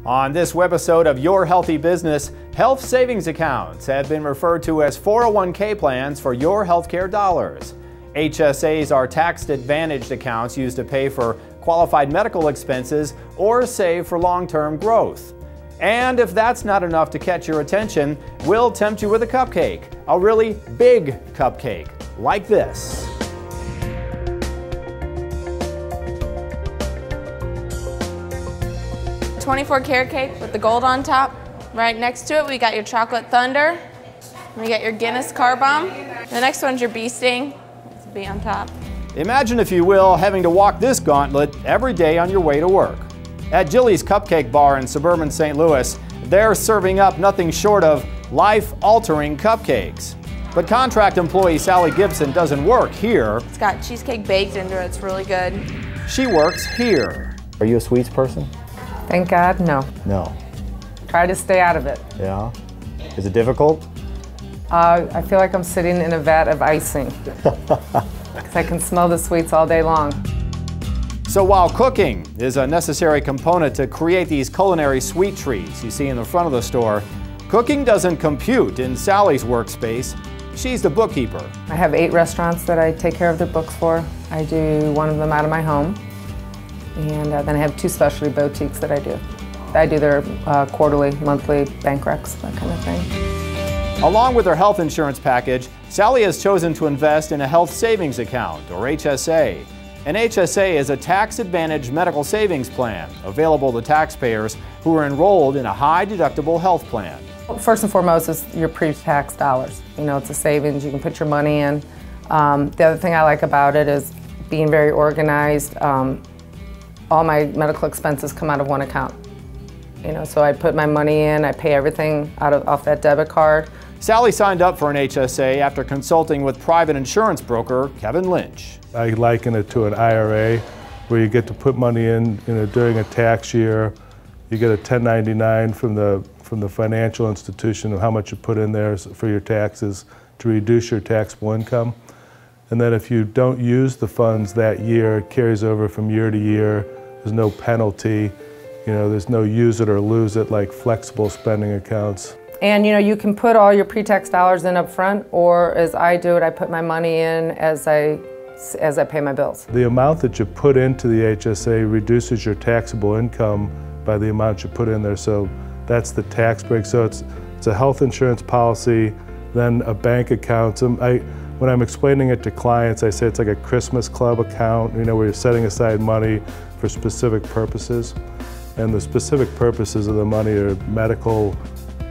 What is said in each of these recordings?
On this webisode of Your Healthy Business, health savings accounts have been referred to as 401k plans for your healthcare dollars. HSAs are tax-advantaged accounts used to pay for qualified medical expenses or save for long-term growth. And if that's not enough to catch your attention, we'll tempt you with a cupcake, a really big cupcake, like this. "24-karat cake with the gold on top. Right next to it, we got your chocolate thunder. We got your Guinness car bomb. The next one's your bee sting. It's a bee on top. Imagine, if you will, having to walk this gauntlet every day on your way to work. At Jilly's Cupcake Bar in suburban St. Louis, they're serving up nothing short of life-altering cupcakes. But contract employee Sally Gibson doesn't work here. It's got cheesecake baked into it. It's really good. She works here. Are you a sweets person? Thank God, no. No. Try to stay out of it. Yeah? Is it difficult? I feel like I'm sitting in a vat of icing. Because I can smell the sweets all day long. So while cooking is a necessary component to create these culinary sweet treats you see in the front of the store, cooking doesn't compute in Sally's workspace. She's the bookkeeper. I have 8 restaurants that I take care of their books for. I do one of them out of my home. And then I have 2 specialty boutiques that I do. I do their quarterly, monthly bank recs, that kind of thing. Along with her health insurance package, Sally has chosen to invest in a health savings account, or HSA. An HSA is a tax-advantaged medical savings plan available to taxpayers who are enrolled in a high-deductible health plan. First and foremost is your pre-tax dollars. You know, it's a savings, you can put your money in. The other thing I like about it is being very organized. All my medical expenses come out of one account. You know, so I put my money in, I pay everything off that debit card. Sally signed up for an HSA after consulting with private insurance broker Kevin Lynch. I liken it to an IRA where you get to put money in, during a tax year. You get a 1099 from the financial institution of how much you put in there for your taxes to reduce your taxable income. And then if you don't use the funds that year, it carries over from year to year. There's no penalty. There's no use it or lose it like flexible spending accounts. And you can put all your pre-tax dollars in up front, or as I do it, I put my money in as I pay my bills. The amount that you put into the HSA reduces your taxable income by the amount you put in there. So that's the tax break. So it's a health insurance policy, then a bank account. When I'm explaining it to clients, I say it's like a Christmas club account, where you're setting aside money for specific purposes. And the specific purposes of the money are medical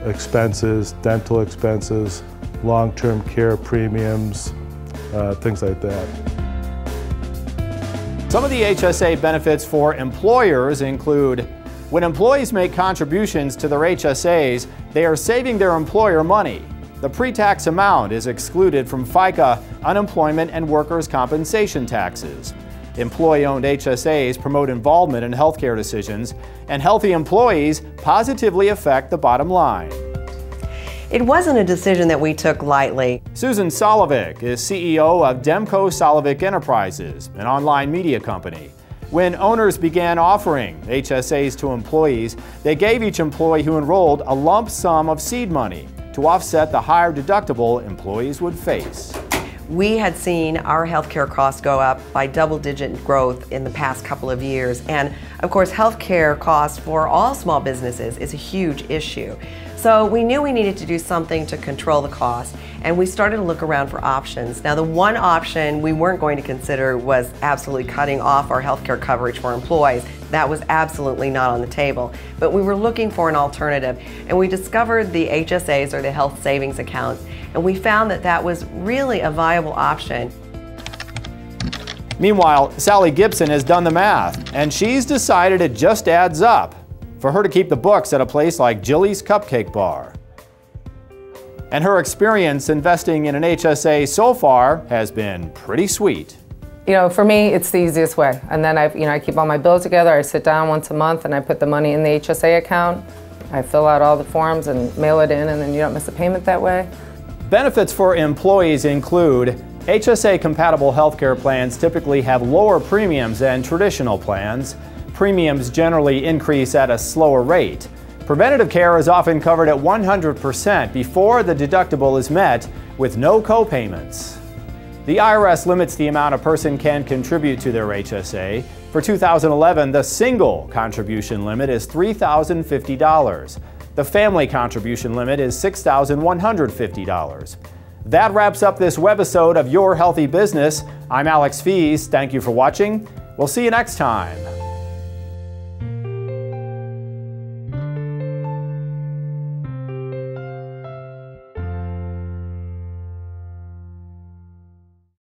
expenses, dental expenses, long-term care premiums, things like that. Some of the HSA benefits for employers include when employees make contributions to their HSAs, they are saving their employer money. The pre-tax amount is excluded from FICA, unemployment, and workers' compensation taxes. Employee-owned HSAs promote involvement in healthcare decisions, and healthy employees positively affect the bottom line. It wasn't a decision that we took lightly. Susan Solovic is CEO of Demco Solovic Enterprises, an online media company. When owners began offering HSAs to employees, they gave each employee who enrolled a lump sum of seed money to offset the higher deductible employees would face. We had seen our healthcare costs go up by double-digit growth in the past couple of years. And of course, healthcare costs for all small businesses is a huge issue. So we knew we needed to do something to control the cost, and we started to look around for options. Now, the one option we weren't going to consider was absolutely cutting off our healthcare coverage for employees. That was absolutely not on the table. But we were looking for an alternative, and we discovered the HSAs, or the health savings accounts, and we found that that was really a viable option. Meanwhile, Sally Gibson has done the math, and she's decided it just adds up for her to keep the books at a place like Jilly's Cupcake Bar. And her experience investing in an HSA so far has been pretty sweet. For me, it's the easiest way. And then I keep all my bills together. I sit down once a month and I put the money in the HSA account. I fill out all the forms and mail it in, and then you don't miss a payment that way. Benefits for employees include HSA-compatible healthcare plans typically have lower premiums than traditional plans. premiums generally increase at a slower rate. Preventative care is often covered at 100% before the deductible is met with no co-payments. The IRS limits the amount a person can contribute to their HSA. For 2011, the single contribution limit is $3,050. The family contribution limit is $6,150. That wraps up this webisode of Your Healthy Business. I'm Alex Fees. Thank you for watching. We'll see you next time.